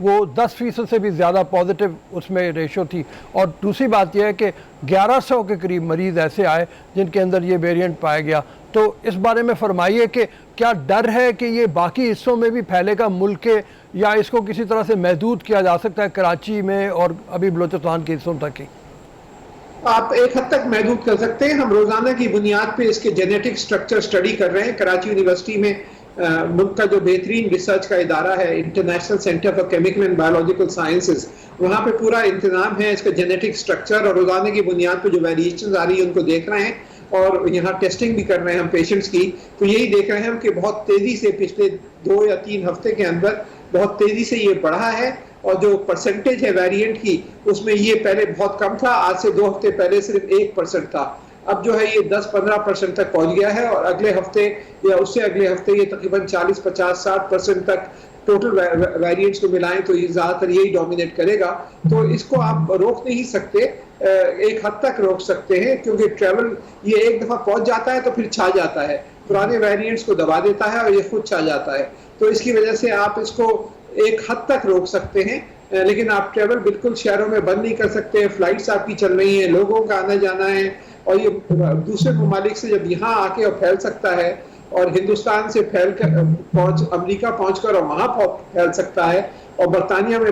وہ 10% سے بھی زیادہ پازیٹیو اس میں ریشو تھی. اور دوسری بات یہ ہے کہ 1100 کے قریب مریض ایسے آئے جن کے اندر یہ ویریئنٹ پایا گیا. تو اس بارے میں فرمائیے کہ کیا ڈر ہے کہ یہ باقی حصوں میں بھی پھیلے گا ملک کے, یا اس کو کسی طرح سے محدود کیا جا سکتا ہے کراچی میں اور ابھی بلوچستان کے حصوں تک ہی؟ آپ ایک حد تک محدود کر سکتے ہیں. ہم روزانہ کی بنیاد پہ اس کے جینیٹک سٹرکچر سٹڈی کر رہے ہیں. کراچی یونیورسٹی میں ملک کا جو بہترین ریسرچ کا ادارہ ہے, international centre for chemical and biological sciences, وہاں پہ پورا انتظام ہے اس کا جینیٹک سٹرکچر, اور روزانہ کی بنیاد پہ جو ویریشنز آ رہی ہیں ان کو دیکھ رہے ہیں, اور یہاں ٹیسٹنگ بھی کر رہے ہیں ہم پیشنٹس کی. تو یہی دیکھ رہے ہیں ہم کہ بہت تیزی سے پچھلے 2 یا 3 ہفتے کے اندر بہت تیزی سے یہ بڑھا ہے, اور جو پرسنٹیج ہے ویریئنٹ کی اس میں یہ پہلے بہت کم تھا, آج سے 2 ہفتے پہلے صرف 1% تھا, اب جو ہے یہ 10-15% تک پہنچ گیا ہے, اور اگلے ہفتے یا اس سے اگلے ہفتے یہ تقریباً 40-50-60% تک ٹوٹل ویریئنٹس کو ملائیں تو یہ زیادہ تر یہی ڈومینیٹ کرے گا. تو اس کو آپ روک نہیں سکتے, ایک حد تک روک سکتے ہیں کیونکہ ٹریول یہ ایک دفعہ پہنچ جاتا ہے تو پھر چھا جاتا ہے, پرانے ویریئنٹس کو دبا دیتا ہے اور یہ خود چھا جاتا ہے. تو اس کی وجہ سے آپ اس کو ایک حد تک روک سکتے ہیں, لیکن آپ ٹریول بالکل شہروں میں بند نہیں کر سکتے. فلائٹس آپ کی چل رہی ہیں, لوگوں کا آنا جانا ہے, اور یہ دوسرے ممالک سے جب یہاں آ کے اور پھیل سکتا ہے, اور ہندوستان سے پھیل کر امریکہ پہنچ کر اور وہاں پھیل سکتا ہے, اور برطانیہ میں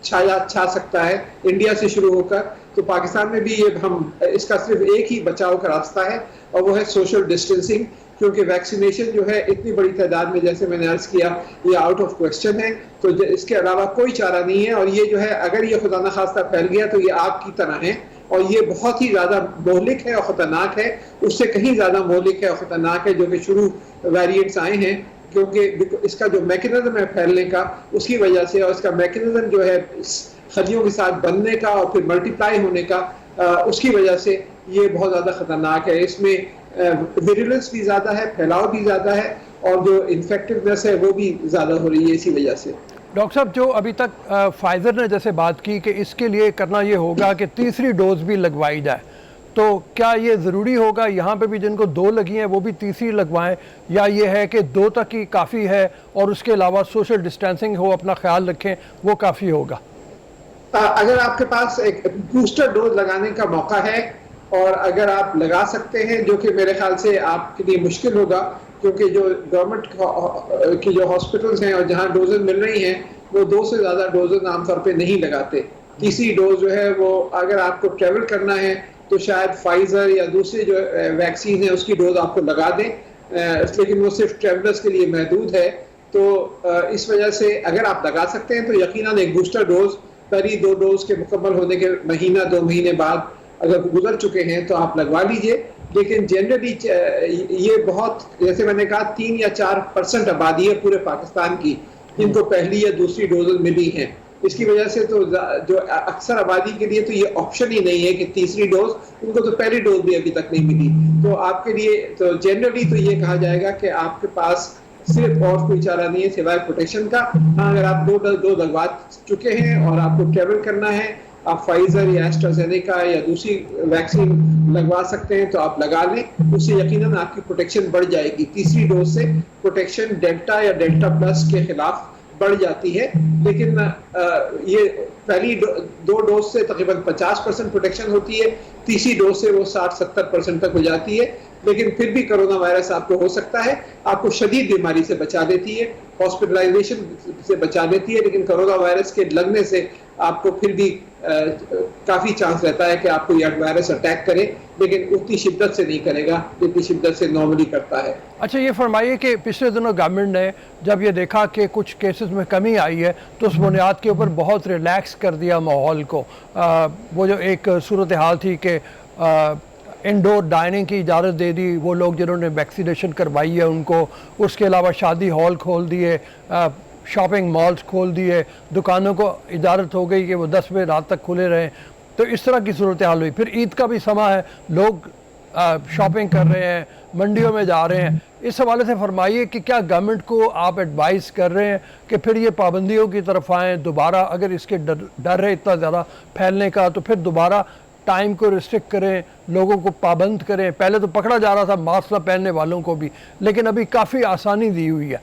چھا سکتا ہے انڈیا سے شروع ہو کر, تو پاکستان میں بھی یہ ہم اس کا صرف ایک ہی بچاؤ کا راستہ ہے, اور وہ ہے سوشل ڈسٹینسنگ. کیونکہ ویکسینیشن جو ہے اتنی بڑی تعداد میں, جیسے میں نے عرض کیا, یہ آؤٹ آف کویسچن ہے, تو اس کے علاوہ کوئی چارہ نہیں ہے. اور یہ جو ہے اگر یہ خدا نخواستہ پھیل گیا تو یہ آگ کی طرح ہے, اور یہ بہت ہی زیادہ مہلک ہے اور خطرناک ہے, اس سے کہیں زیادہ مہلک ہے اور خطرناک ہے جو کہ شروع ویریئنٹس آئے ہیں. کیونکہ اس کا جو میکنزم ہے پھیلنے کا, اس کی وجہ سے, اور اس کا میکنزم جو ہے خلیوں کے ساتھ بننے کا اور پھر ملٹیپلائی ہونے کا, اس کی وجہ سے یہ بہت زیادہ خطرناک ہے. اس میں ویرولنس بھی زیادہ ہے, پھیلاؤ بھی زیادہ ہے, اور جو انفیکٹونیس ہے وہ بھی زیادہ ہو رہی ہے اسی وجہ سے. ڈاکٹر صاحب, جو ابھی تک فائزر نے جیسے بات کی کہ اس کے لیے کرنا یہ ہوگا کہ تیسری ڈوز بھی لگوائی جائے, تو کیا یہ ضروری ہوگا یہاں پہ بھی جن کو 2 لگی ہیں وہ بھی تیسری لگوائیں, یا یہ ہے کہ 2 تک ہی کافی ہے اور اس کے علاوہ سوشل ڈسٹینسنگ ہو, اپنا خیال رکھیں, وہ کافی ہوگا؟ اگر آپ کے پاس ایک بوسٹر ڈوز لگانے کا موقع ہے, اور اگر آپ لگا سکتے ہیں, جو کہ میرے خیال سے آپ کے لیے مشکل ہوگا کیونکہ جو گورنمنٹ کی جو ہاسپٹلز ہیں اور جہاں ڈوزز مل رہی ہیں وہ 2 سے زیادہ ڈوزز عام طور پہ نہیں لگاتے. تیسری ڈوز جو ہے وہ اگر آپ کو ٹریول کرنا ہے تو شاید فائزر یا دوسری جو ویکسین ہے اس کی ڈوز آپ کو لگا دیں, لیکن وہ صرف ٹریولرز کے لیے محدود ہے. تو اس وجہ سے اگر آپ لگا سکتے ہیں تو یقیناً ایک بوسٹر ڈوز پہلی 2 ڈوز کے مکمل ہونے کے مہینہ 2 مہینے بعد اگر گزر چکے ہیں تو آپ لگوا لیجئے. لیکن جنرلی یہ بہت, جیسے میں نے کہا, 3 یا 4% آبادی ہے پورے پاکستان کی جن کو پہلی یا دوسری ڈوز ملی ہیں. اس کی وجہ سے تو جو اکثر آبادی کے لیے تو یہ آپشن ہی نہیں ہے کہ تیسری ڈوز, ان کو تو پہلی ڈوز بھی ابھی تک نہیں ملی. تو آپ کے لیے تو جنرلی تو یہ کہا جائے گا کہ آپ کے پاس صرف اور کوئی چارہ نہیں ہے سوائے پروٹیکشن کا. ہاں, اگر آپ 2 ڈوز لگوا چکے ہیں اور آپ کو ٹریول کرنا ہے, آپ فائزر یا ایسٹرازینیکا یا دوسری ویکسین لگوا سکتے ہیں تو آپ لگا لیں, اس سے یقیناً آپ کی پروٹیکشن بڑھ جائے گی. تیسری ڈوز سے پروٹیکشن ڈیلٹا یا ڈیلٹا پلس کے خلاف بڑھ جاتی ہے, لیکن یہ پہلی 2 ڈوز سے تقریباً 50% پروٹیکشن ہوتی ہے, تیسری ڈوز سے وہ 60-70% تک ہو جاتی ہے. لیکن پھر بھی کرونا وائرس آپ کو ہو سکتا ہے, آپ کو شدید بیماری سے بچا دیتی ہے, ہاسپٹلائزیشن سے بچا دیتی ہے, لیکن کرونا وائرس کے لگنے سے آپ کو پھر بھی کافی چانس رہتا ہے کہ آپ کو یہ وائرس اٹیک کرے, لیکن اتنی شدت سے نہیں کرے گا جتنی شدت سے نارملی کرتا ہے. اچھا, یہ فرمائیے کہ پچھلے دنوں گورنمنٹ نے جب یہ دیکھا کہ کچھ کیسز میں کمی آئی ہے تو اس بنیاد کے اوپر بہت ریلیکس کر دیا ماحول کو. وہ جو ایک صورتحال تھی کہ انڈور ڈائننگ کی اجازت دے دی وہ لوگ جنہوں نے ویکسینیشن کروائی ہے ان کو, اس کے علاوہ شادی ہال کھول دیے, شاپنگ مالز کھول دیے, دکانوں کو اجازت ہو گئی کہ وہ 10 بجے رات تک کھلے رہیں. تو اس طرح کی صورتحال ہوئی. پھر عید کا بھی سماں ہے, لوگ شاپنگ کر رہے ہیں, منڈیوں میں جا رہے ہیں. اس حوالے سے فرمائیے کہ کیا گورنمنٹ کو آپ ایڈوائز کر رہے ہیں کہ پھر یہ پابندیوں کی طرف آئیں دوبارہ, اگر اس کے ڈر ہے اتنا زیادہ پھیلنے کا تو پھر دوبارہ ٹائم کو ریسٹرکٹ کریں, لوگوں کو پابند کریں. پہلے تو پکڑا جا رہا تھا ماسک نہ پہننے والوں کو بھی, لیکن ابھی کافی آسانی دی ہوئی ہے.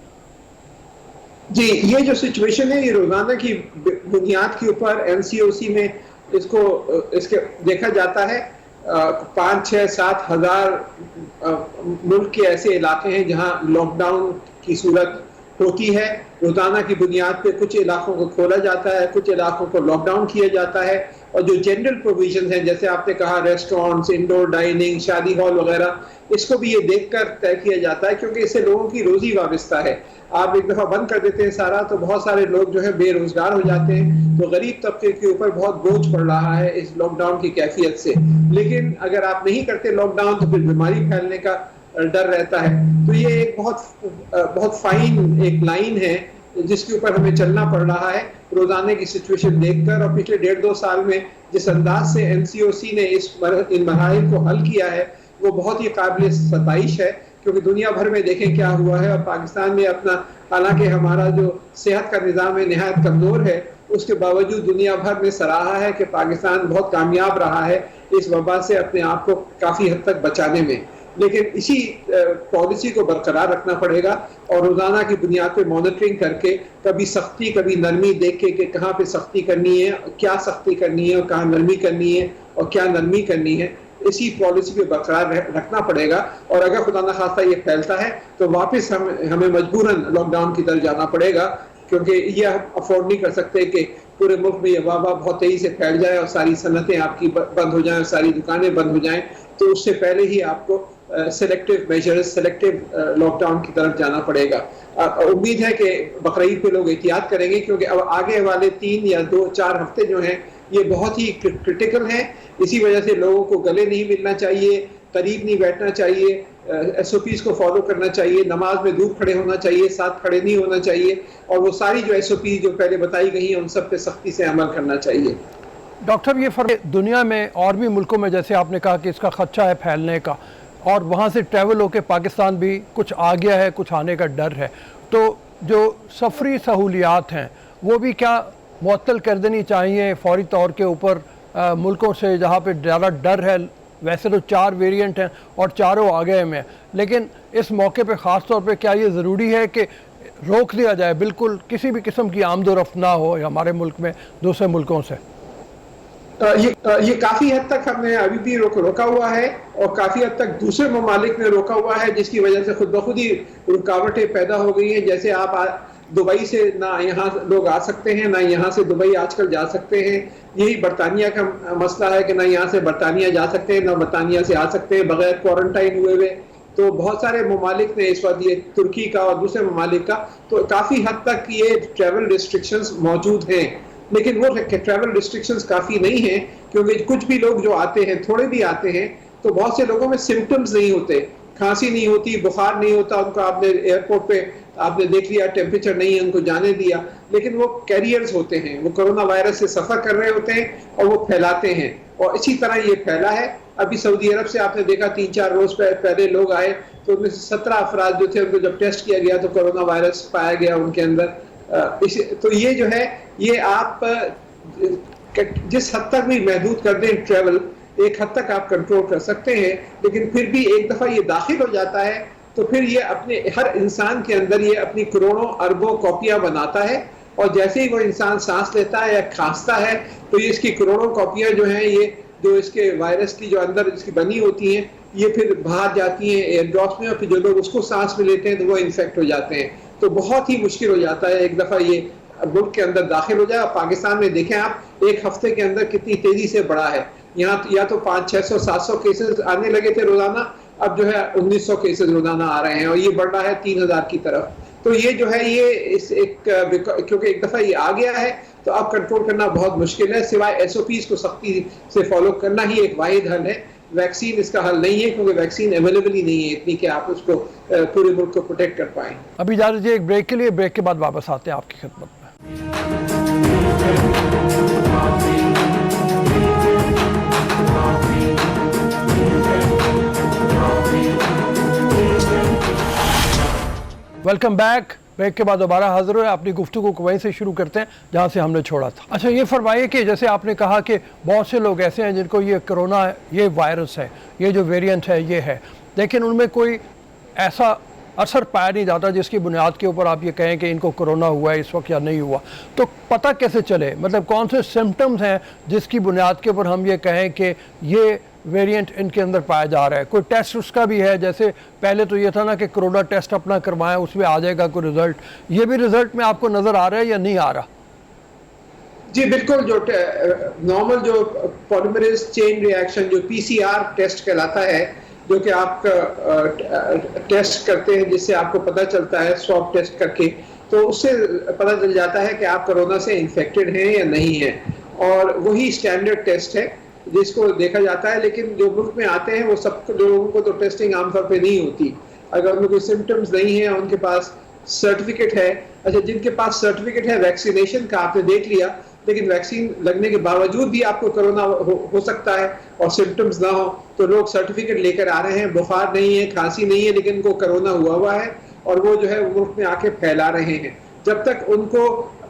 جی یہ جو سچویشن ہے یہ روزانہ کی بنیاد کے اوپر NCOC میں اس کے دیکھا جاتا ہے. 5-6-7 ہزار ملک کے ایسے علاقے ہیں جہاں لاک ڈاؤن کی صورت ہوتی ہے. روزانہ کی بنیاد پہ کچھ علاقوں کو کھولا جاتا ہے, کچھ علاقوں کو لاک ڈاؤن کیا جاتا ہے, اور جو جنرل پروویژنز ہیں جیسے آپ نے کہا ریسٹورینٹس, انڈور ڈائننگ, شادی ہال وغیرہ, اس کو بھی یہ دیکھ کر طے کیا جاتا ہے کیونکہ اس سے لوگوں کی روزی وابستہ ہے. آپ ایک دفعہ بند کر دیتے ہیں سارا تو بہت سارے لوگ جو ہے بے روزگار ہو جاتے ہیں, تو غریب طبقے کے اوپر بہت بوجھ پڑ رہا ہے اس لاک ڈاؤن کی کیفیت سے. لیکن اگر آپ نہیں کرتے لاک ڈاؤن تو پھر بیماری پھیلنے کا ڈر رہتا ہے. تو یہ ایک بہت فائن ایک لائن ہے جس کے اوپر ہمیں چلنا پڑ رہا ہے روزانے کی سچویشن دیکھ کر. اور پچھلے 1.5-2 سال میں جس انداز سے NCOC نے ان مراحل کو حل کیا ہے وہ بہت ہی قابل ستائش ہے, کیونکہ دنیا بھر میں دیکھیں کیا ہوا ہے. اور پاکستان میں اپنا, حالانکہ ہمارا جو صحت کا نظام ہے نہایت کمزور ہے, اس کے باوجود دنیا بھر میں سراہا ہے کہ پاکستان بہت کامیاب رہا ہے اس وبا سے اپنے آپ کو کافی حد تک بچانے میں. لیکن اسی پالیسی کو برقرار رکھنا پڑے گا اور روزانہ کی بنیاد پہ مانیٹرنگ کر کے کبھی سختی کبھی نرمی دیکھ کے کہ کہاں پہ سختی کرنی ہے, کیا سختی کرنی ہے, اور کہاں نرمی کرنی ہے اور کیا نرمی کرنی ہے, اسی پالیسی پہ برقرار رکھنا پڑے گا. اور اگر خدا نخواستہ یہ پھیلتا ہے تو واپس ہمیں مجبوراً لاک ڈاؤن کی طرف جانا پڑے گا, کیونکہ یہ ہم افورڈ نہیں کر سکتے کہ پورے ملک میں یہ وبا بہت تیزی سے پھیل جائے اور ساری صنعتیں آپ کی بند ہو جائیں اور ساری دکانیں بند ہو جائیں. تو اس سے پہلے ہی آپ کو selective measures, selective lockdown کی طرف جانا پڑے گا. امید ہے کہ بقرعید پہ لوگ احتیاط کریں گے, کیونکہ اب آگے والے 3 یا 2-4 ہفتے جو ہیں یہ بہت ہی کرٹیکل ہیں. اسی وجہ سے لوگوں کو گلے نہیں ملنا چاہیے, قریب نہیں بیٹھنا چاہیے, SOPs کو فالو کرنا چاہیے, نماز میں دور کھڑے ہونا چاہیے, ساتھ کھڑے نہیں ہونا چاہیے, اور وہ ساری جو SOPs جو پہلے بتائی گئی ہیں ان سب پہ سختی سے عمل کرنا چاہیے. ڈاکٹر یہ فرق دنیا میں اور بھی ملکوں میں جیسے آپ نے کہا کہ اس کا خدشہ ہے پھیلنے کا, اور وہاں سے ٹریول ہو کے پاکستان بھی کچھ آ گیا ہے, کچھ آنے کا ڈر ہے, تو جو سفری سہولیات ہیں وہ بھی کیا معطل کر دینی چاہیے فوری طور کے اوپر ملکوں سے جہاں پہ زیادہ ڈر ہے؟ ویسے تو 4 ویرینٹ ہیں اور چاروں آ گئے میں, لیکن اس موقع پہ خاص طور پہ کیا یہ ضروری ہے کہ روک دیا جائے, بالکل کسی بھی قسم کی آمد و رفت نہ ہو ہمارے ملک میں دوسرے ملکوں سے؟ یہ کافی حد تک ہم نے ابھی بھی روکا ہوا ہے, اور کافی حد تک دوسرے ممالک نے روکا ہوا ہے, جس کی وجہ سے خود بخود ہی رکاوٹیں پیدا ہو گئی ہیں. جیسے آپ دبئی سے نہ یہاں لوگ آ سکتے ہیں, نہ یہاں سے دبئی آج کل جا سکتے ہیں. یہی برطانیہ کا مسئلہ ہے کہ نہ یہاں سے برطانیہ جا سکتے ہیں, نہ برطانیہ سے آ سکتے ہیں بغیر کوارنٹائن ہوئے. تو بہت سارے ممالک نے اس وقت, یہ ترکی کا اور دوسرے ممالک کا, تو کافی حد تک یہ ٹریول ریسٹرکشنز موجود ہیں. لیکن وہ ٹریول ریسٹرکشنز کافی نہیں ہیں, کیونکہ کچھ بھی لوگ جو آتے ہیں, تھوڑے بھی آتے ہیں, تو بہت سے لوگوں میں سمپٹمز نہیں ہوتے, کھانسی نہیں ہوتی, بخار نہیں ہوتا ان کو, آپ نے ایئرپورٹ پہ آپ نے دیکھ لیا ٹیمپریچر نہیں ہے ان کو جانے دیا, لیکن وہ کیریئرز ہوتے ہیں, وہ کرونا وائرس سے سفر کر رہے ہوتے ہیں اور وہ پھیلاتے ہیں. اور اسی طرح یہ پھیلا ہے. ابھی سعودی عرب سے آپ نے دیکھا 3-4 روز پہلے لوگ آئے, تو ان میں سے 17 افراد جو تھے ان کو جب ٹیسٹ کیا گیا تو کرونا وائرس پایا گیا ان کے اندر. تو یہ جو ہے یہ آپ جس حد تک بھی محدود کر دیں ٹریول, ایک حد تک آپ کنٹرول کر سکتے ہیں, لیکن پھر بھی ایک دفعہ یہ داخل ہو جاتا ہے تو پھر یہ اپنے ہر انسان کے اندر یہ اپنی کروڑوں اربوں کاپیاں بناتا ہے, اور جیسے ہی وہ انسان سانس لیتا ہے یا کھانستا ہے تو یہ اس کی کروڑوں کاپیاں جو ہیں, یہ جو اس کے وائرس کی جو اندر اس کی بنی ہوتی ہیں, یہ پھر باہر جاتی ہیں ایئر ڈراپس میں, اور پھر جو لوگ اس کو سانس میں لیتے ہیں تو وہ انفیکٹ ہو جاتے ہیں. تو بہت ہی مشکل ہو جاتا ہے ایک دفعہ یہ ملک کے اندر داخل ہو جائے. اور پاکستان میں دیکھیں آپ ایک ہفتے کے اندر کتنی تیزی سے بڑھا ہے. یہاں یا تو 500-600-700 کیسز آنے لگے تھے روزانہ, اب جو ہے 1900 کیسز روزانہ آ رہے ہیں, اور یہ بڑھ رہا ہے 3000 کی طرف. تو یہ جو ہے یہ کیونکہ ایک دفعہ یہ آ گیا ہے تو اب کنٹرول کرنا بہت مشکل ہے, سوائے SOPs کو سختی سے فالو کرنا ہی ایک واحد حل ہے. ویکسین اس کا حل نہیں ہے, کیونکہ ویکسین اویلیبل ہی نہیں ہے اتنی کہ آپ اس کو پورے ملک کو پروٹیکٹ کر پائیں. ابھی جا دیجیے ایک بریک کے لیے, بریک کے بعد واپس آتے ہیں آپ کی خدمت میں. Welcome back. بریک کے بعد دوبارہ حاضر ہوئے. اپنی گفتگو کو وہیں سے شروع کرتے ہیں جہاں سے ہم نے چھوڑا تھا. اچھا یہ فرمائیے کہ جیسے آپ نے کہا کہ بہت سے لوگ ایسے ہیں جن کو یہ کرونا, یہ وائرس ہے, یہ جو ویرینٹ ہے یہ ہے, لیکن ان میں کوئی ایسا اثر پایا نہیں جاتا جس کی بنیاد کے اوپر آپ یہ کہیں کہ ان کو کرونا ہوا ہے اس وقت یا نہیں ہوا. تو پتہ کیسے چلے, مطلب کون سے سمٹمز ہیں جس کی بنیاد کے اوپر ہم یہ کہیں کہ یہ ویریئنٹ ان کے اندر پایا جا رہا ہے؟ کوئی ٹیسٹ اس کا بھی ہے؟ جیسے پہلے تو یہ تھا نا کہ کرونا ٹیسٹ اپنا کروائیں اس میں آ جائے گا کوئی رزلٹ, یہ بھی رزلٹ میں آپ کو نظر آ رہا ہے یا نہیں آ رہا؟ جی بالکل, جو نارمل جو پولیمریز چین ری ایکشن جو PCR ٹیسٹ کہلاتا ہے, جو کہ آپ ٹیسٹ کرتے ہیں جس سے آپ کو پتہ چلتا ہے سواب ٹیسٹ کر کے, تو اس سے پتہ چل جاتا ہے کہ آپ کرونا سے انفیکٹڈ ہیں یا نہیں ہیں, اور وہی اسٹینڈرڈ ٹیسٹ ہے جس کو دیکھا جاتا ہے. لیکن جو ملک میں آتے ہیں وہ سب لوگوں کو تو ٹیسٹنگ عام طور پہ نہیں ہوتی. اگر ان میں کوئی سمٹمز نہیں ہیں, ان کے پاس سرٹیفکیٹ ہے, اچھا جن کے پاس سرٹیفکیٹ ہے ویکسینیشن کا آپ نے دیکھ لیا, لیکن ویکسین لگنے کے باوجود بھی آپ کو کرونا ہو سکتا ہے اور سمٹمز نہ ہو, تو لوگ سرٹیفکیٹ لے کر آ رہے ہیں, بخار نہیں ہے, کھانسی نہیں ہے, لیکن ان کو کرونا ہوا ہے اور وہ جو ہے ملک میں آ کے پھیلا رہے ہیں. جب تک ان کو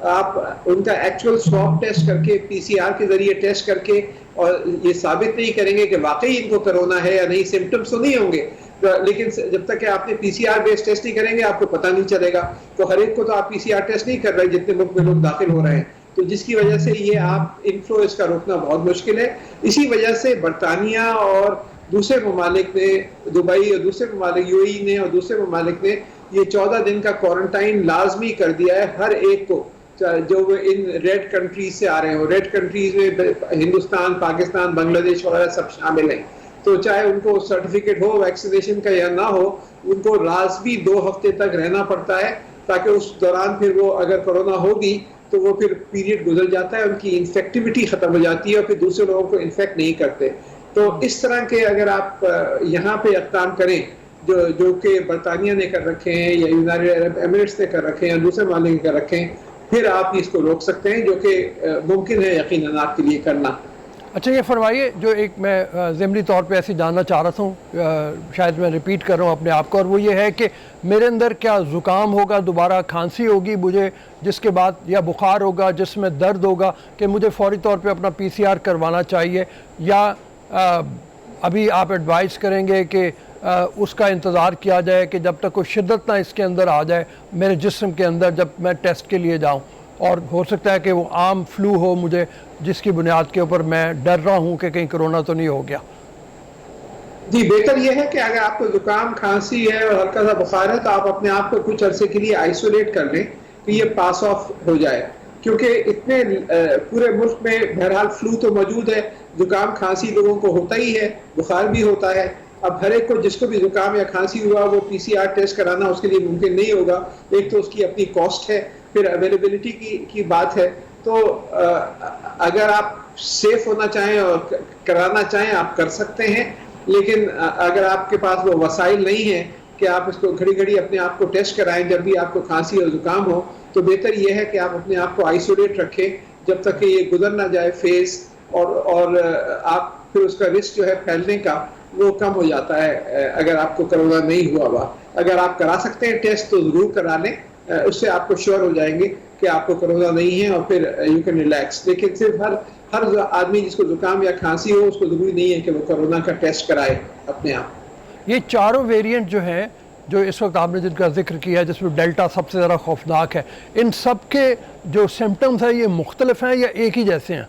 آپ ان کا ایکچوئل سواب ٹیسٹ کر کے PCR کے ذریعے ٹیسٹ کر کے اور یہ ثابت نہیں کریں گے کہ واقعی ان کو کرونا ہے یا نہیں, سمٹمز تو نہیں ہوں گے, لیکن جب تک کہ آپ نے PCR بیس ٹیسٹ نہیں کریں گے آپ کو پتہ نہیں چلے گا. تو ہر ایک کو تو آپ PCR ٹیسٹ نہیں کر رہے جتنے ملک میں لوگ داخل ہو رہے ہیں, تو جس کی وجہ سے یہ آپ انفلو اس کا روکنا بہت مشکل ہے. اسی وجہ سے برطانیہ اور دوسرے ممالک نے, دبئی اور دوسرے ممالک, UAE نے اور دوسرے ممالک نے یہ 14 دن کا کوارنٹائن لازمی کر دیا ہے ہر ایک کو, جو ان ریڈ کنٹریز سے آ رہے ہوں. ریڈ کنٹریز میں ہندوستان, پاکستان, بنگلہ دیش وغیرہ سب شامل ہیں. تو چاہے ان کو سرٹیفکیٹ ہو ویکسینیشن کا یا نہ ہو, ان کو لازمی 2 ہفتے تک رہنا پڑتا ہے, تاکہ اس دوران پھر وہ اگر کرونا ہوگی تو وہ پھر پیریڈ گزر جاتا ہے, ان کی انفیکٹیوٹی ختم ہو جاتی ہے اور پھر دوسرے لوگوں کو انفیکٹ نہیں کرتے. تو اس طرح کے اگر آپ یہاں پہ اقدام کریں جو کہ برطانیہ نے کر رکھے ہیں یا یونائیٹڈ عرب ایمریٹس نے کر رکھے ہیں یا دوسرے ممالک نے کر رکھے ہیں, پھر آپ اس کو روک سکتے ہیں, جو کہ ممکن ہے یقیناً آپ کے لیے کرنا. اچھا یہ فرمائیے, جو ایک میں ضمنی طور پہ ایسی جاننا چاہ رہا ہوں, شاید میں ریپیٹ کر رہا ہوں اپنے آپ کو, اور وہ یہ ہے کہ میرے اندر کیا زکام ہوگا, دوبارہ کھانسی ہوگی مجھے, جس کے بعد یا بخار ہوگا جس میں درد ہوگا, کہ مجھے فوری طور پہ اپنا PCR کروانا چاہیے, یا ابھی آپ ایڈوائز کریں گے کہ اس کا انتظار کیا جائے کہ جب تک کوئی شدت نہ اس کے اندر آ جائے میرے جسم کے اندر جب میں ٹیسٹ کے لیے جاؤں, اور ہو سکتا ہے کہ وہ عام فلو ہو مجھے, جس کی بنیاد کے اوپر میں ڈر رہا ہوں کہ کہیں کرونا تو نہیں ہو گیا؟ جی بہتر یہ ہے کہ اگر آپ کو زکام, کھانسی ہے اور ہلکا سا بخار ہے تو آپ اپنے آپ کو کچھ عرصے کے لیے آئسولیٹ کر لیں کہ یہ پاس آف ہو جائے, کیونکہ اتنے پورے ملک میں بہرحال فلو تو موجود ہے, زکام کھانسی لوگوں کو ہوتا ہی ہے, بخار بھی ہوتا ہے. اب ہر ایک کو جس کو بھی زکام یا کھانسی ہوا وہ PCR ٹیسٹ کرانا اس کے لیے ممکن نہیں ہوگا. ایک تو اس کی اپنی کاسٹ ہے, پھر اویلیبلٹی کی بات ہے. تو اگر آپ سیف ہونا چاہیں اور کرانا چاہیں آپ کر سکتے ہیں, لیکن اگر آپ کے پاس وہ وسائل نہیں ہیں کہ آپ اس کو گھڑی گھڑی اپنے آپ کو ٹیسٹ کرائیں جب بھی آپ کو کھانسی اور زکام ہو, تو بہتر یہ ہے کہ آپ اپنے آپ کو آئسولیٹ رکھیں جب تک کہ یہ گزر نہ جائے فیز, اور آپ پھر اس کا رسک جو ہے پھیلنے کا وہ کم ہو جاتا ہے اگر آپ کو کرونا نہیں ہوا ہوا. اگر آپ کرا سکتے ہیں ٹیسٹ تو ضرور کرا لیں, اس سے آپ کو شیور ہو جائیں گے کہ آپ کو کرونا نہیں ہے, اور پھر یو کین ریلیکس. لیکن صرف ہر آدمی جس کو زکام یا کھانسی ہو اس کو ضروری نہیں ہے کہ وہ کرونا کا ٹیسٹ کرائے اپنے آپ. یہ چاروں ویریئنٹ جو ہیں جو اس وقت آپ نے جن کا ذکر کیا ہے, جس میں ڈیلٹا سب سے زیادہ خوفناک ہے, ان سب کے جو سمٹمز ہیں یہ مختلف ہیں یا ایک ہی جیسے ہیں؟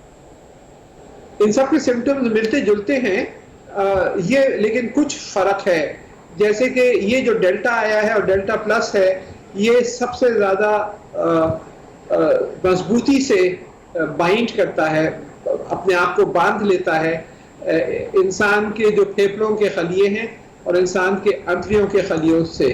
ان سب کے سمٹمز ملتے جلتے ہیں, یہ لیکن کچھ فرق ہے. جیسے کہ یہ جو ڈیلٹا آیا ہے اور ڈیلٹا پلس ہے, یہ سب سے زیادہ مضبوطی سے بائنڈ کرتا ہے, اپنے آپ کو باندھ لیتا ہے انسان کے جو پھیپھڑوں کے خلیے ہیں اور انسان کے انتڑیوں کے خلیوں سے,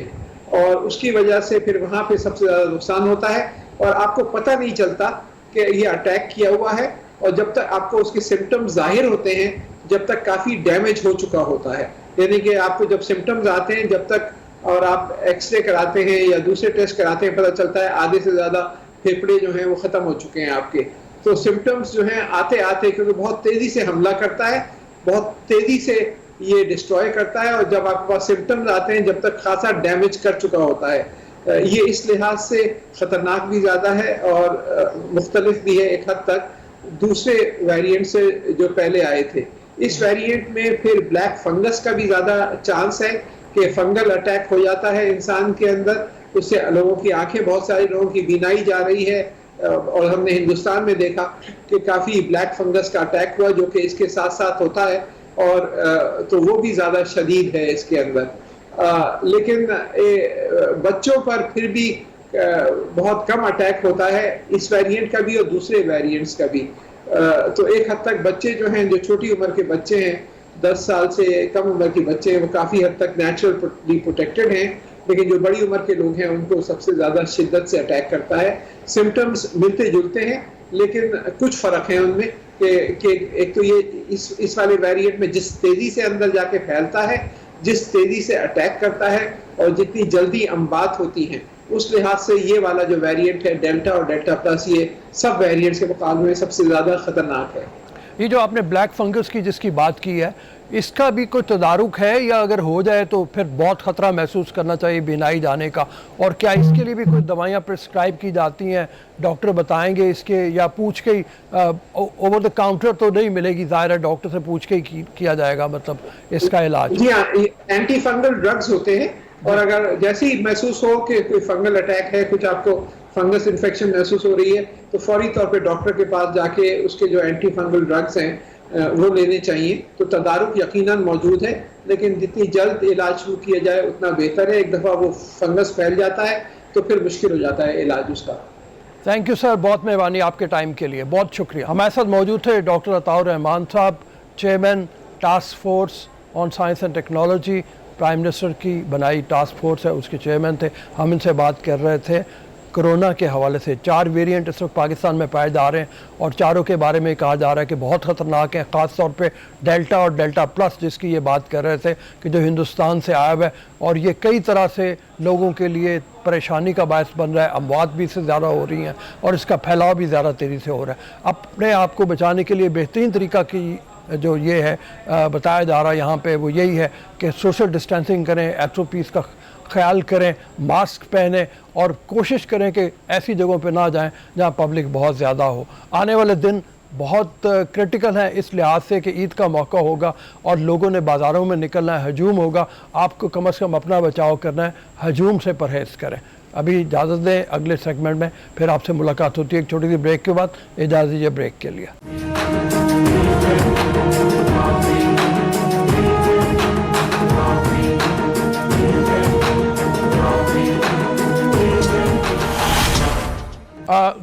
اور اس کی وجہ سے پھر وہاں پہ سب سے زیادہ نقصان ہوتا ہے, اور آپ کو پتہ نہیں چلتا کہ یہ اٹیک کیا ہوا ہے, اور جب تک آپ کو اس کے سمٹمز ظاہر ہوتے ہیں جب تک کافی ڈیمیج ہو چکا ہوتا ہے. یعنی کہ آپ کو جب سمٹمز آتے ہیں جب تک, اور آپ ایکس رے کراتے ہیں یا دوسرے ٹیسٹ کراتے ہیں, پتہ چلتا ہے آدھے سے زیادہ پھیپھڑے جو ہیں وہ ختم ہو چکے ہیں آپ کے. تو سمٹمز جو ہیں آتے کیونکہ بہت تیزی سے حملہ کرتا ہے, بہت تیزی سے یہ ڈسٹروائے کرتا ہے, اور جب آپ کے پاس سمٹمز آتے ہیں جب تک خاصا ڈیمیج کر چکا ہوتا ہے. یہ اس لحاظ سے خطرناک بھی زیادہ ہے اور مختلف بھی ہے ایک حد تک دوسرے ویریئنٹ سے جو پہلے آئے تھے. اس ویریئنٹ میں پھر بلیک فنگس کا بھی زیادہ چانس ہے کہ فنگل اٹیک ہو جاتا ہے انسان کے اندر, اس سے لوگوں کی آنکھیں, بہت سارے لوگوں کی بینائی جا رہی ہے, اور ہم نے ہندوستان میں دیکھا کہ کافی بلیک فنگس کا اٹیک ہوا جو کہ اس کے ساتھ ساتھ ہوتا ہے, اور تو وہ بھی زیادہ شدید ہے اس کے اندر. لیکن بچوں پر پھر بھی بہت کم اٹیک ہوتا ہے اس ویریئنٹ کا بھی اور دوسرے ویریئنٹس کا بھی. تو ایک حد تک بچے جو ہیں, جو چھوٹی عمر کے بچے ہیں, 10 سال سے کم عمر کے بچے ہیں, وہ کافی حد تک نیچرلی پروٹیکٹڈ ہیں, لیکن جو بڑی عمر کے لوگ ہیں ان کو سب سے زیادہ شدت سے اٹیک کرتا ہے. سمٹمز ملتے جلتے ہیں لیکن کچھ فرق ہیں ان میں, کہ ایک تو یہ اس والے ویریئنٹ میں جس تیزی سے اندر جا کے پھیلتا ہے, جس تیزی سے اٹیک کرتا ہے, اور جتنی جلدی اموات ہوتی ہیں, اس لحاظ سے یہ والا جو ویریئنٹ ہے ڈیلٹا اور ڈیلٹا پلس, یہ سب ویریئنٹس کے مقابلے میں سب سے زیادہ خطرناک ہے. یہ جو آپ نے بلیک فنگس کی جس کی بات کی ہے, اس کا بھی کوئی تدارک ہے, یا اگر ہو جائے تو پھر بہت خطرہ محسوس کرنا چاہیے بینائی جانے کا, اور کیا اس کے لیے بھی کوئی دوائیاں پرسکرائب کی جاتی ہیں, ڈاکٹر بتائیں گے اس کے, یا پوچھ کے ہی اوور دا کاؤنٹر تو نہیں ملے گی, ظاہر ہے ڈاکٹر سے پوچھ کے ہی کیا جائے گا مطلب اس کا علاج؟ جی ہاں, اینٹی فنگل ڈرگز ہوتے ہیں, اور اگر جیسے ہی محسوس ہو کہ کوئی فنگل اٹیک ہے, کچھ آپ کو فنگس انفیکشن محسوس ہو رہی ہے, تو فوری طور پہ ڈاکٹر کے پاس جا کے اس کے جو اینٹی فنگل ڈرگز ہیں وہ لینے چاہیے. تو تدارک یقیناً موجود ہے, لیکن جتنی جلد علاج شروع کیا جائے اتنا بہتر ہے. ایک دفعہ وہ فنگس پھیل جاتا ہے تو پھر مشکل ہو جاتا ہے علاج اس کا. تھینک یو سر, بہت مہربانی آپ کے ٹائم کے لیے, بہت شکریہ. ہمارے ساتھ موجود تھے ڈاکٹر عطاء الرحمان صاحب, chairman task force on science and technology, prime minister کی بنائی ٹاسک فورس ہے اس کے چیئرمین تھے. ہم ان سے بات کر رہے تھے کرونا کے حوالے سے. 4 ویریئنٹ اس وقت پاکستان میں پائے جا رہے ہیں, اور چاروں کے بارے میں کہا جا رہا ہے کہ بہت خطرناک ہیں, خاص طور پہ ڈیلٹا اور ڈیلٹا پلس جس کی یہ بات کر رہے تھے کہ جو ہندوستان سے آیا ہوا ہے, اور یہ کئی طرح سے لوگوں کے لیے پریشانی کا باعث بن رہا ہے. اموات بھی اس سے زیادہ ہو رہی ہیں اور اس کا پھیلاؤ بھی زیادہ تیزی سے ہو رہا ہے. اپنے آپ کو بچانے کے لیے بہترین طریقہ کی جو یہ ہے بتایا جا رہا ہے یہاں پہ وہ یہی ہے کہ سوشل ڈسٹینسنگ کریں, SOPs کا خیال کریں, ماسک پہنیں, اور کوشش کریں کہ ایسی جگہوں پہ نہ جائیں جہاں پبلک بہت زیادہ ہو. آنے والے دن بہت کرٹیکل ہیں اس لحاظ سے کہ عید کا موقع ہوگا اور لوگوں نے بازاروں میں نکلنا ہے, ہجوم ہوگا. آپ کو کم از کم اپنا بچاؤ کرنا ہے, ہجوم سے پرہیز کریں. ابھی اجازت دیں, اگلے سیگمنٹ میں پھر آپ سے ملاقات ہوتی ہے ایک چھوٹی سی بریک کے بعد. اجازت دیجیے بریک کے لیے.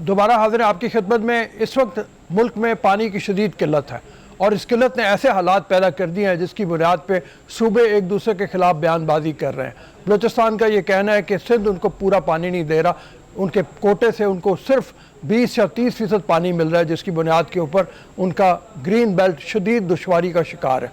دوبارہ حاضر ہیں آپ کی خدمت میں. اس وقت ملک میں پانی کی شدید قلت ہے, اور اس قلت نے ایسے حالات پیدا کر دیے ہیں جس کی بنیاد پہ صوبے ایک دوسرے کے خلاف بیان بازی کر رہے ہیں. بلوچستان کا یہ کہنا ہے کہ سندھ ان کو پورا پانی نہیں دے رہا, ان کے کوٹے سے ان کو صرف 20 یا 30% پانی مل رہا ہے, جس کی بنیاد کے اوپر ان کا گرین بیلٹ شدید دشواری کا شکار ہے.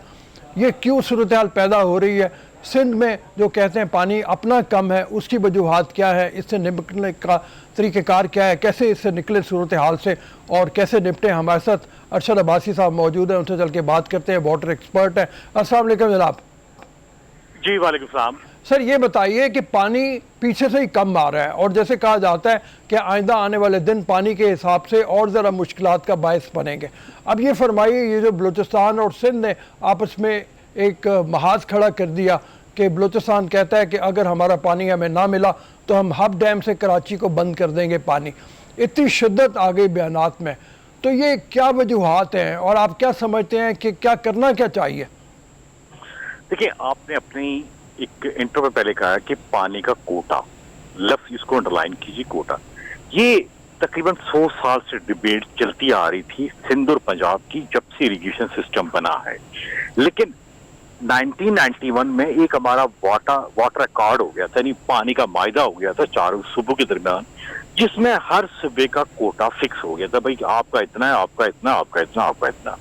یہ کیوں صورتحال پیدا ہو رہی ہے؟ سندھ میں جو کہتے ہیں پانی اپنا کم ہے, اس کی وجوہات کیا ہے, اس سے نمٹنے کا طریقہ کار کیا ہے, کیسے اس سے نکلے صورتحال سے اور کیسے نپٹیں؟ ہمارے ساتھ ارشد عباسی صاحب موجود ہیں, ان سے چل کے بات کرتے ہیں, واٹر ایکسپرٹ ہیں. السلام علیکم جناب. جی وعلیکم السلام. سر یہ بتائیے کہ پانی پیچھے سے ہی کم آ رہا ہے, اور جیسے کہا جاتا ہے کہ آئندہ آنے والے دن پانی کے حساب سے اور ذرا مشکلات کا باعث بنیں گے. اب یہ فرمائیے, یہ جو بلوچستان اور سندھ نے آپس میں ایک محاذ کھڑا کر دیا کہ بلوچستان کہتا ہے کہ اگر ہمارا پانی ہمیں نہ ملا تو ہم ہب ڈیم سے کراچی کو بند کر دیں گے پانی. اتنی شدت آ گئی بیانات میں, تو یہ کیا وجوہات ہیں اور آپ کیا سمجھتے ہیں کہ کیا کرنا کیا چاہیے؟ دیکھیں, آپ نے اپنی ایک انٹرو میں پہلے کہا کہ پانی کا کوٹا, لفظ اس کو انڈرلائن کیجیے, کوٹا. یہ تقریباً 100 سال سے ڈیبیٹ چلتی آ رہی تھی سندھ اور پنجاب کی جب سے اریگیشن سسٹم بنا ہے. لیکن 1991 میں ایک ہمارا واٹر ایکارڈ ہو گیا تھا, یعنی پانی کا معاہدہ ہو گیا تھا چاروں صوبوں کے درمیان, جس میں ہر صوبے کا کوٹا فکس ہو گیا تھا. بھائی آپ کا اتنا ہے, آپ کا اتنا, آپ کا اتنا, آپ کا اتنا.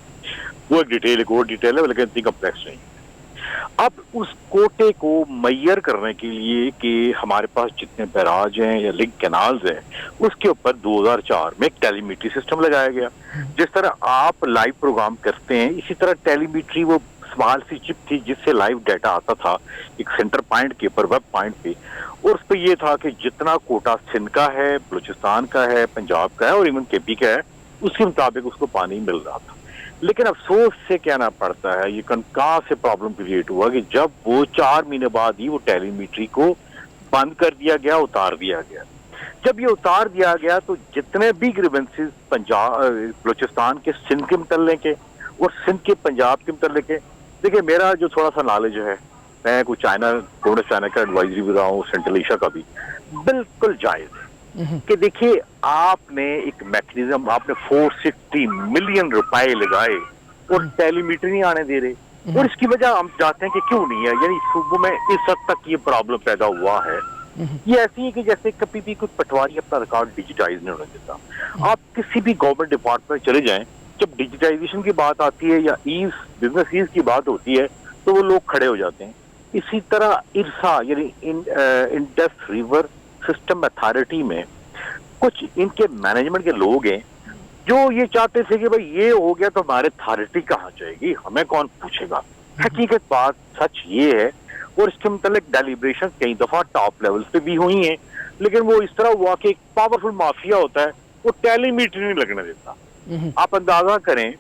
وہ ایک ڈیٹیل ہے لیکن اتنی کمپلیکس نہیں. اب اس کوٹے کو میئر کرنے کے لیے کہ ہمارے پاس جتنے بیراج ہیں یا لنک کینالز ہیں, اس کے اوپر 2004 میں ایک ٹیلی میٹری سسٹم لگایا گیا. جس طرح آپ لائیو پروگرام کرتے ہیں, اسی طرح ٹیلی میٹری وہ اسمال سی چپ تھی جس سے لائیو ڈیٹا آتا تھا ایک سینٹر پوائنٹ کے اوپر, ویب پوائنٹ پہ, اور اس پہ یہ تھا کہ جتنا کوٹا سندھ کا ہے, بلوچستان کا ہے, پنجاب کا ہے اور ایون کے پی کا ہے, اس کے مطابق اس کو پانی مل رہا تھا. لیکن افسوس سے کہنا پڑتا ہے یہ کہاں سے پرابلم کریٹ ہوا کہ جب وہ 4 مہینے بعد ہی وہ ٹیلی میٹری کو بند کر دیا گیا, اتار دیا گیا. جب یہ اتار دیا گیا تو جتنے بھی گریونسز پنجاب بلوچستان کے سندھ کے متعلق کے اور سندھ کے پنجاب کے متعلق ہے, دیکھیں میرا جو تھوڑا سا نالج ہے, میں کوئی گورنمنٹ چائنا کا ایڈوائزری بھی رہا ہوں, سینٹرل ایشیا کا بھی, بالکل جائز ہے کہ دیکھیے آپ نے ایک میکنزم, آپ نے 460 ملین روپے لگائے اور ٹیلی میٹر نہیں آنے دے رہے, اور اس کی وجہ ہم چاہتے ہیں کہ کیوں نہیں ہے, یعنی صوبوں میں اس حد تک یہ پرابلم پیدا ہوا ہے. یہ ایسی ہے کہ جیسے کبھی بھی کوئی پٹواری اپنا ریکارڈ ڈیجیٹائز نہیں ہونے دیتا. آپ کسی بھی گورنمنٹ ڈپارٹمنٹ چلے جائیں, جب ڈیجیٹائزیشن کی بات آتی ہے یا بزنس ایز کی بات ہوتی ہے تو وہ لوگ کھڑے ہو جاتے ہیں. اسی طرح ارسا یعنی انڈس ریور سسٹم اتھارٹی میں کچھ ان کے مینجمنٹ کے لوگ ہیں جو یہ چاہتے تھے کہ بھائی یہ ہو گیا تو ہمارے اتھارٹی کہاں جائے گی, ہمیں کون پوچھے گا. حقیقت بات سچ یہ ہے, اور اس کے متعلق ڈیلیبریشن کئی دفعہ ٹاپ لیول پہ بھی ہوئی ہیں, لیکن وہ اس طرح ہوا کہ ایک پاورفل مافیا ہوتا ہے, وہ ٹیلی میٹر نہیں لگنے دیتا. آپ اندازہ کریں,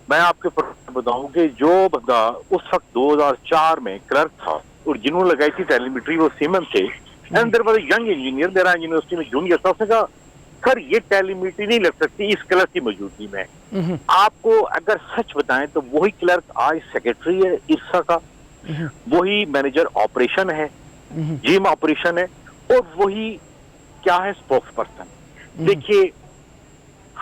میں آپ کے بتاؤں کہ جو بندہ اس وقت 2004 میں کلرک تھا اور جنہوں نے لگائی تھی ٹیلی میٹری وہ سیمن تھے, and there was a young engineer میرا یونیورسٹی میں جونیئر تھا, اس نے کہا سر یہ ٹیلی میٹری نہیں لگ سکتی اس کلرک کی موجودگی میں. آپ کو اگر سچ بتائیں تو وہی کلرک آج سیکرٹری ہے ارسا کا, وہی مینیجر آپریشن ہے, جیم آپریشن ہے, اور وہی کیا ہے اسپوکس پرسن. دیکھیے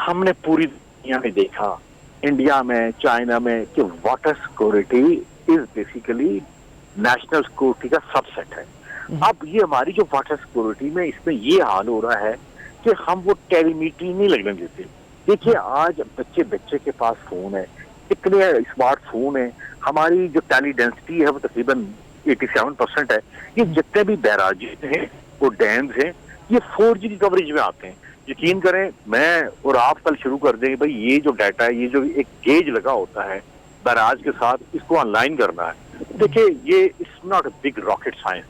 ہم نے پوری دنیا میں دیکھا, انڈیا میں, چائنا میں, کہ water security is basically national security کا سب سیٹ ہے. اب یہ ہماری جو واٹر سیکورٹی میں اس میں یہ حال ہو رہا ہے کہ ہم وہ ٹیلی میٹری نہیں لگنے دیتے. دیکھیے آج بچے کے پاس فون ہے, اتنے اسمارٹ فون ہیں, ہماری جو ٹیلی ڈینسٹی ہے وہ تقریباً 87% ہے. یہ جتنے بھی بیراجز ہیں وہ ڈیمز ہیں یہ 4G کی کوریج میں آتے ہیں. یقین کریں میں اور آپ کل شروع کر دیں گے بھائی یہ جو ڈیٹا ہے, یہ جو ایک گیج لگا ہوتا ہے بیراج کے ساتھ, اس کو آن لائن کرنا ہے. دیکھیے یہ it's not a big rocket science.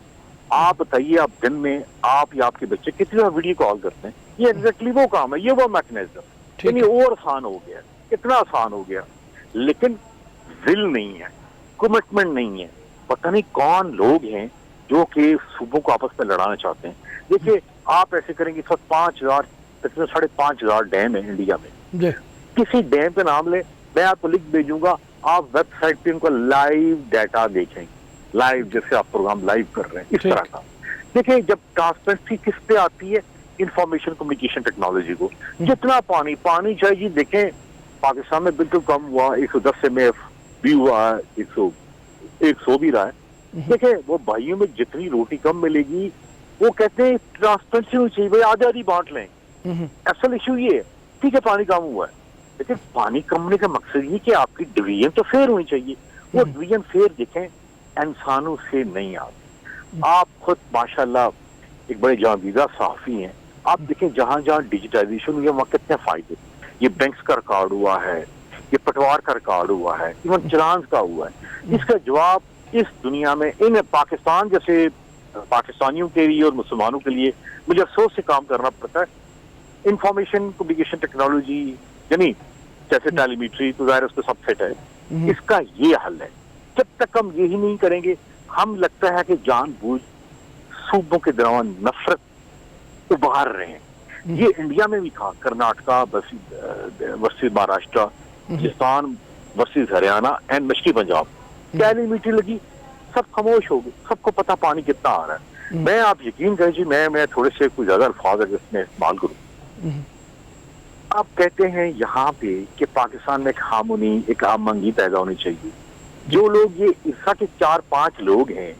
آپ بتائیے آپ دن میں آپ یا آپ کے بچے کتنی بار ویڈیو کال کرتے ہیں, یہ ایگزیکٹلی وہ کام ہے, یہ وہ میکنزم, یعنی اور آسان ہو گیا, اتنا آسان ہو گیا, لیکن ول نہیں ہے, کمٹمنٹ نہیں ہے. پتہ نہیں کون لوگ ہیں جو کہ صوبوں کو آپس میں لڑانا چاہتے ہیں. دیکھیے آپ ایسے کریں گے, اس وقت 5,000 تقریباً 5,500 ڈیم ہیں انڈیا میں. کسی ڈیم کا نام لیں, میں آپ کو لنک بھیجوں گا, آپ ویب سائٹ پہ ان کا لائیو ڈیٹا دیکھیں, لائیو جیسے آپ پروگرام لائیو کر رہے ہیں اس طرح کا. دیکھیں جب ٹرانسپیرنسی کس پہ آتی ہے, انفارمیشن کمیونیکیشن ٹیکنالوجی کو. جتنا پانی چاہیے, دیکھیں پاکستان میں بالکل کم ہوا, 110 سے میں بھی ہوا ہے, 100 بھی رہا ہے. دیکھیں وہ بھائیوں میں جتنی روٹی کم ملے گی وہ کہتے ہیں ٹرانسپیرنسی ہونی چاہیے, بھائی آدھی آدھی بانٹ لیں. اصل ایشو یہ ہے, ٹھیک ہے پانی کم ہوا ہے, لیکن پانی کم ہونے کا مقصد یہ کہ آپ کی ڈویژن تو فیئر ہونی چاہیے. وہ ڈویژن فیئر دیکھیں انسانوں سے نہیں آتی. آپ خود ماشاءاللہ ایک بڑے جاندیدہ صحافی ہیں, آپ دیکھیں جہاں جہاں ڈیجیٹائزیشن ہوئی ہے وہاں کتنے فائدے. یہ بینکس کا ریکارڈ ہوا ہے, یہ پٹوار کا ریکارڈ ہوا ہے, ایون چلانز کا ہوا ہے. اس کا جواب اس دنیا میں ان پاکستان جیسے پاکستانیوں کے لیے اور مسلمانوں کے لیے مجھے افسوس سے کام کرنا پڑتا ہے. انفارمیشن کمیونیکیشن ٹیکنالوجی یعنی جیسے ٹیلی میٹری تو ظاہر اس پہ سب سیٹ ہے, اس کا یہ حل ہے. جب تک ہم یہی نہیں کریں گے, ہم لگتا ہے کہ جان بوجھ صوبوں کے درمیان نفرت ابھار رہے ہیں. یہ انڈیا میں بھی تھا, Karnataka versus Maharashtra, Rajasthan versus Haryana and مشرقی پنجاب. ٹیلی میٹری لگی, سب خاموش ہو گئے, سب کو پتا پانی کتنا آ رہا ہے. میں آپ یقین کریں جی, میں تھوڑے سے کوئی زیادہ الفاظ اگر اس میں استعمال کروں, آپ کہتے ہیں یہاں پہ کہ پاکستان میں ایک ہارمونی, ایک آمنگی پیدا ہونی چاہیے. جو لوگ یہ ارسا کے 4-5 لوگ ہیں,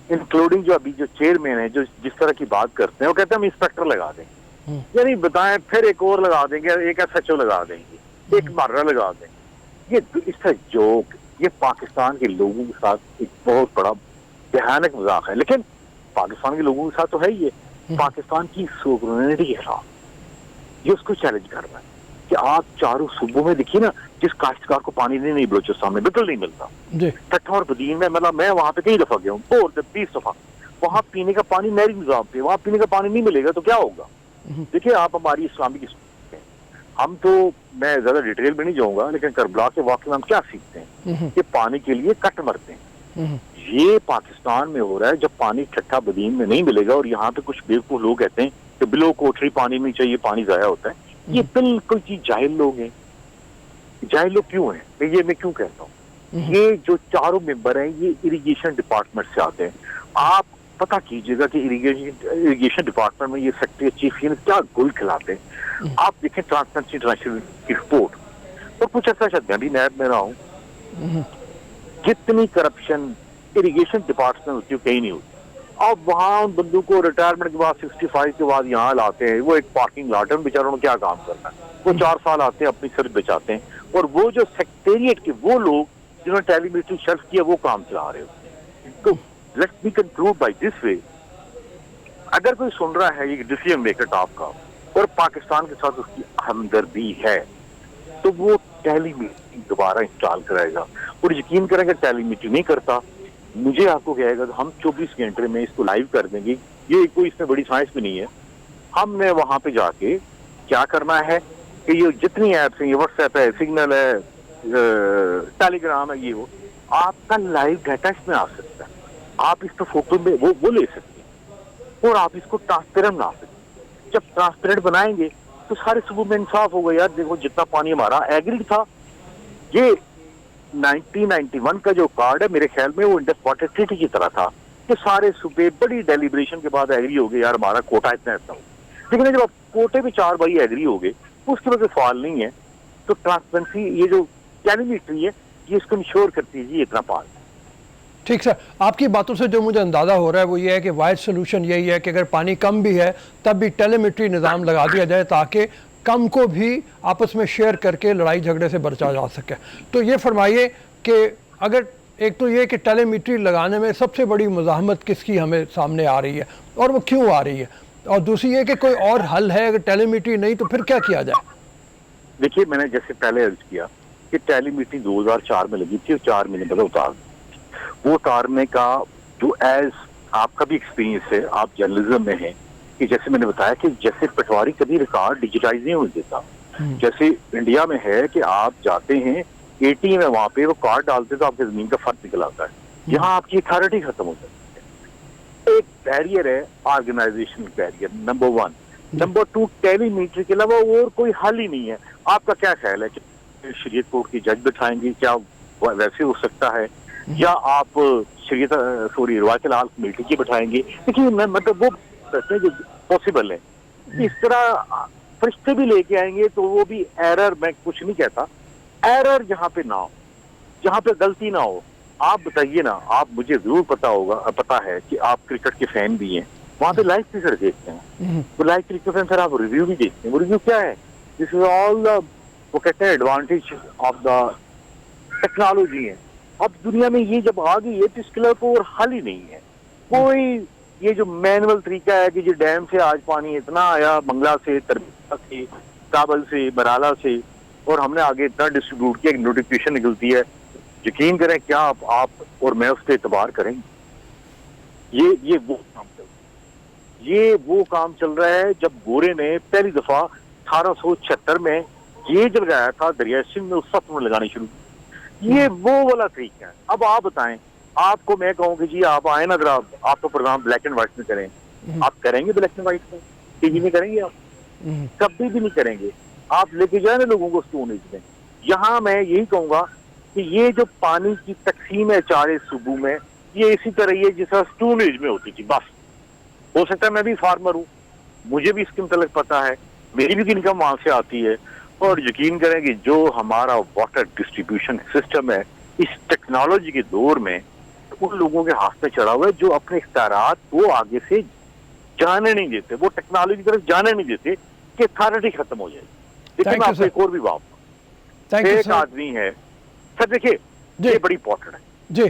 انکلوڈنگ جو ابھی جو چیئرمین ہیں, جو جس طرح کی بات کرتے ہیں, وہ کہتے ہیں ہم انسپیکٹر لگا دیں گے. یعنی بتائیں پھر ایک اور لگا دیں گے, ایک SHO لگا دیں گے, ایک مارا لگا دیں گے. یہ اس کا جوک, یہ پاکستان کے لوگوں کے ساتھ ایک بہت بڑا بھیانک مذاق ہے. لیکن پاکستان کے لوگوں کے ساتھ تو ہے ہی ہے, پاکستان کی سوورنٹی کے خلاف یہ اس کو چیلنج کر رہا ہے کہ آپ چاروں صوبوں میں دیکھیے نا, جس کاشتکار کو پانی نہیں بلوچستان میں بالکل نہیں ملتا. ٹٹھا اور بدین میں مطلب میں وہاں پہ کئی دفعہ گیا ہوں, 20 دفعہ. وہاں پینے کا پانی نہری نظام پہ, وہاں پینے کا پانی نہیں ملے گا تو کیا ہوگا. دیکھیے آپ ہماری اسلامی کی ہم تو میں زیادہ ڈیٹیل میں نہیں جاؤں گا، لیکن کربلا کے واقعے میں ہم کیا سیکھتے ہیں کہ پانی کے لیے کٹ مرتے ہیں. یہ پاکستان میں ہو رہا ہے جب پانی ٹھٹھا بدین میں نہیں ملے گا، اور یہاں پہ کچھ بیوقوف لوگ کہتے ہیں کہ بلو کوٹری پانی نہیں چاہیے، پانی ضائع ہوتا ہے. یہ بالکل چیز جاہل لوگ ہیں. جاہل لوگ کیوں ہیں؟ میں کیوں کہتا ہوں؟ یہ جو چاروں ممبر ہیں یہ اریگیشن ڈپارٹمنٹ سے آتے ہیں. آپ پتہ کیجئے گا کہ اریگیشن ڈپارٹمنٹ میں یہ سیکٹری چیف کیا گل کھلاتے ہیں. آپ دیکھیں ٹرانسپیرنسی انٹرنیشنل کی رپورٹ، اور کچھ عرصہ شاید میں بھی نیب میں رہا ہوں، جتنی کرپشن اریگیشن ڈپارٹمنٹ ہوتی ہے کہیں نہیں ہوتی. اب وہاں ان بندوں کو ریٹائرمنٹ کے بعد 65 کے بعد یہاں لاتے ہیں. وہ ایک پارکنگ لاٹ ہے، ان بیچاروں نے کیا کام کرنا ہے. وہ 4 سال آتے ہیں اپنی سرف بچاتے ہیں، اور وہ جو سیکریٹریٹ کے وہ لوگ جنہوں نے ٹیلی میٹری شرف کیا وہ کام چلا رہے ہو. تو let's be conclude by this way, اگر کوئی سن رہا ہے یہ ڈیسیژن میکر آپ کا اور پاکستان کے ساتھ اس کی ہمدردی ہے تو وہ ٹیلی میٹری دوبارہ انسٹال کرائے گا. اور یقین کریں کہ ٹیلی میٹری نہیں کرتا، مجھے آپ کو کہے گا تو ہم 24 گھنٹے میں اس کو لائیو کر دیں گے. یہ کوئی اس میں بڑی سائنس بھی نہیں ہے. ہم نے وہاں پہ جا کے کیا کرنا ہے کہ یہ جتنی ایپس ہیں، یہ واٹس ایپ ہے، سگنل ہے، ٹیلی گرام ہے، یہ آپ کا لائیو ڈیٹا اس میں آ سکتا ہے. آپ اس پہ فوٹو میں وہ لے سکتے ہیں، اور آپ اس کو ٹرانسپیرنٹ بنا سکتے ہیں. جب ٹرانسپیرنٹ بنائیں گے تو سارے صوبوں میں انصاف ہوگا. یار دیکھو جتنا پانی ہمارا ایگریڈ تھا، یہ 1991 کا جو کارڈ ہے میرے خیال میں وہ انڈس واٹر ٹریٹی کی طرح تھا کہ سارے صوبے بڑی ڈیلیبریشن کے بعد ایگری ہو گئے یار ہمارا کوٹا اتنا ہو. لیکن جب آپ کوٹے میں 4 بھائی ایگری ہو گئے اس کے بعد کوئی فال نہیں ہے. تو ٹرانسپیرنسی یہ جو ٹیلیمیٹری ہے یہ اس کو انشور کرتی ہے جی اتنا پال. ٹھیک سر، آپ کی باتوں سے جو مجھے اندازہ ہو رہا ہے وہ یہ ہے کہ واحد سلوشن یہی ہے کہ اگر پانی کم بھی ہے تب بھی ٹیلی میٹری نظام لگا دیا جائے تاکہ کم کو بھی آپس میں شیئر کر کے لڑائی جھگڑے سے بچا جا سکے. تو یہ فرمائیے کہ اگر ایک تو یہ کہ ٹیلی میٹری لگانے میں سب سے بڑی مزاحمت کس کی ہمیں سامنے آ رہی ہے اور وہ کیوں آ رہی ہے، اور دوسری یہ کہ کوئی اور حل ہے اگر ٹیلی میٹری نہیں تو پھر کیا کیا جائے؟ دیکھیے میں نے جیسے پہلے عرض کیا کہ ٹیلی میٹری 2004 میں لگی تھی اور 4 مہینے بعد اتار وہ اتارنے کا جو ایز آپ کا بھی ایکسپیرینس ہے، آپ جرنلزم میں ہیں، کہ جیسے میں نے بتایا کہ جیسے پٹواری کبھی ریکارڈ ڈیجیٹائز نہیں ہونے دیتا. جیسے انڈیا میں ہے کہ آپ جاتے ہیں اے ٹی ایم ہے وہاں پہ وہ کارڈ ڈالتے تو آپ کے زمین کا فرق نکل آتا ہے. یہاں آپ کی اتھارٹی ختم ہو جاتی ہے. ایک بیریئر ہے آرگنائزیشن بیریئر، نمبر 1. نمبر 2 ٹیلی میٹری کے علاوہ اور کوئی حل ہی نہیں ہے. آپ کا کیا خیال ہے کہ شریعت کورٹ کی جج بٹھائیں گے؟ کیا ویسے ہو سکتا ہے؟ یا آپ روایت الحال کمیٹی کی بٹھائیں گے؟ دیکھیے مطلب وہ جو پاسبل ہے اس طرح فرشتے بھی لے کے آئیں گے تو وہ بھی ایرر، میں کچھ نہیں کہتا، ایرر جہاں پہ نہ ہو، جہاں پہ غلطی نہ ہو. آپ بتائیے نا، آپ مجھے ضرور پتا ہے کہ آپ کرکٹ کے فین بھی ہیں، وہاں پہ لائیو کرکٹ دیکھتے ہیں. تو لائیو کرکٹ پھر آپ ریویو بھی دیکھتے ہیں. وہ ریویو کیا ہے؟ دس از آل وہ کہتے ہیں ایڈوانٹیج آف دا ٹیکنالوجی ہے. اب دنیا میں یہ جب آ گئی ہے تو اس کے کو اور حل ہی نہیں ہے کوئی. یہ جو مینول طریقہ ہے کہ جو ڈیم سے آج پانی اتنا آیا، منگلا سے، تربیت سے، کابل سے، برالا سے، اور ہم نے آگے اتنا ڈسٹریبیوٹ کیا، ایک نوٹیفکیشن نکلتی ہے. یقین کریں کیا آپ اور میں اس پہ اعتبار کریں گے؟ یہ وہ کام چل رہا ہے جب گورے نے پہلی دفعہ 1876 میں یہ جب لگایا تھا دریا سندھ میں، اس وقت انہوں نے لگانی شروع کی. یہ وہ والا طریقہ ہے. اب آپ بتائیں، آپ کو میں کہوں کہ جی آپ آئیں نا، اگر آپ کا پروگرام بلیک اینڈ وائٹ میں کریں، آپ کریں گے بلیک اینڈ وائٹ میں؟ ٹی وی میں کریں گے؟ آپ کبھی بھی نہیں کریں گے. آپ لے کے جائیں نا لوگوں کو اسٹون ایج میں. یہاں میں یہی کہوں گا کہ یہ جو پانی کی تقسیم ہے 4 صوبوں میں، یہ اسی طرح یہ جس طرح اسٹون ایج میں ہوتی تھی. بس ہو سکتا ہے میں بھی فارمر ہوں، مجھے بھی اس کے متعلق پتا ہے، میری بھی انکم وہاں سے آتی ہے. اور یقین کریں کہ جو ہمارا واٹر ڈسٹریبیوشن سسٹم ہے اس ٹیکنالوجی کے دور میں ان لوگوں کے ہاتھ میں چڑھا ہوا ہے جو اپنے اختیارات کو آگے سے جانے نہیں دیتے، وہ ٹیکنالوجی کی طرف جانے نہیں دیتے کہ اتھارٹی ختم ہو جائے. لیکن آپ کو ایک اور بھی بات، ایک آدمی ہے سر، دیکھیے یہ بڑی امپورٹنٹ ہے جی.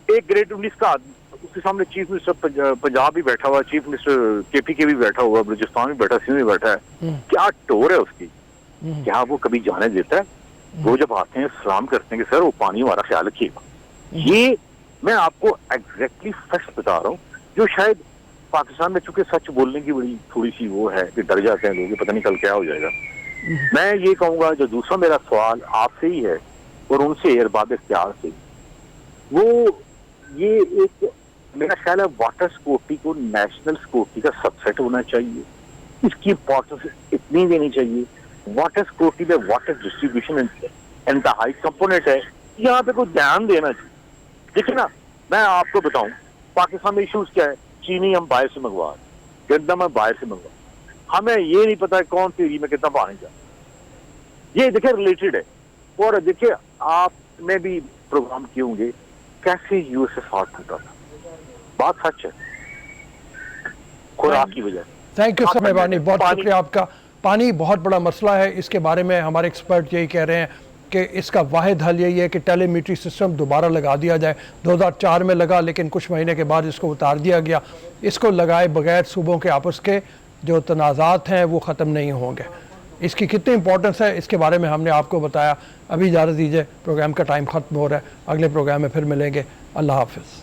ایک گریڈ 19 کا آدمی، اس کے سامنے چیف منسٹر پنجاب بھی بیٹھا ہوا، چیف منسٹر کے پی کے بھی بیٹھا ہوا، بلوچستان بھی بیٹھا، سندھ بھی بیٹھا ہے. کیا ٹور ہے اس کی؟ کیا وہ کبھی جانے دیتا ہے؟ وہ جب آتے ہیں سلام کرتے ہیں کہ سر وہ پانی ہمارا خیال رکھیے گا. یہ میں آپ کو ایگزیکٹلی سچ بتا رہا ہوں، جو شاید پاکستان میں چونکہ سچ بولنے کی بڑی تھوڑی سی وہ ہے کہ ڈر جاتے ہیں لوگ، پتہ نہیں کل کیا ہو جائے گا. میں یہ کہوں گا جو دوسرا میرا سوال آپ سے ہی ہے اور ان سے ارباب اختیار سے، وہ یہ ایک میرا خیال ہے واٹر سیکورٹی کو نیشنل سیکورٹی کا سب سیٹ ہونا چاہیے، اس کی امپورٹنس اتنی دینی چاہیے. واٹر سیکورٹی میں واٹر ڈسٹریبیوشن انتہائی کمپوننٹ ہے، یہاں پہ کوئی دھیان دینا چاہیے. دیکھیں نا، میں آپ کو بتاؤں پاکستان میں ایشوز کیا ہے، چینی ہم باہر سے منگوا رہے ہیں، گندم ہم باہر سے منگوا رہے ہیں، ہمیں یہ نہیں پتا کون سی ایری میں کتنا پانی جا. یہ دیکھیں ریلیٹڈ ہے. اور دیکھیں آپ نے بھی پروگرام کیے ہوں گے کیسے یو ایس ایس ہارٹ ہوتا تھا، بات سچ ہے خوراک کی وجہ سے. تھینک یو سر مہربانی، بہت شکریہ آپ کا. پانی بہت بڑا مسئلہ ہے، اس کے بارے میں ہمارے ایکسپرٹ یہی کہہ رہے ہیں کہ اس کا واحد حل یہی ہے کہ ٹیلی میٹری سسٹم دوبارہ لگا دیا جائے. 2004 میں لگا لیکن کچھ مہینے کے بعد اس کو اتار دیا گیا. اس کو لگائے بغیر صوبوں کے آپس کے جو تنازعات ہیں وہ ختم نہیں ہوں گے. اس کی کتنی امپورٹنس ہے اس کے بارے میں ہم نے آپ کو بتایا. ابھی اجازت دیجیے، پروگرام کا ٹائم ختم ہو رہا ہے، اگلے پروگرام میں پھر ملیں گے. اللہ حافظ.